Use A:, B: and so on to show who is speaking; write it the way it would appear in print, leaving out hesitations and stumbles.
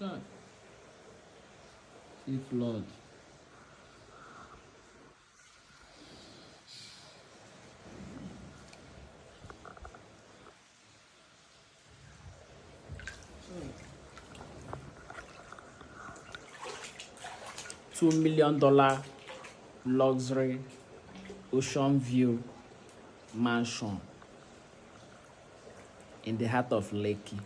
A: See flood. $2 million luxury ocean view mansion in the heart of Lekki.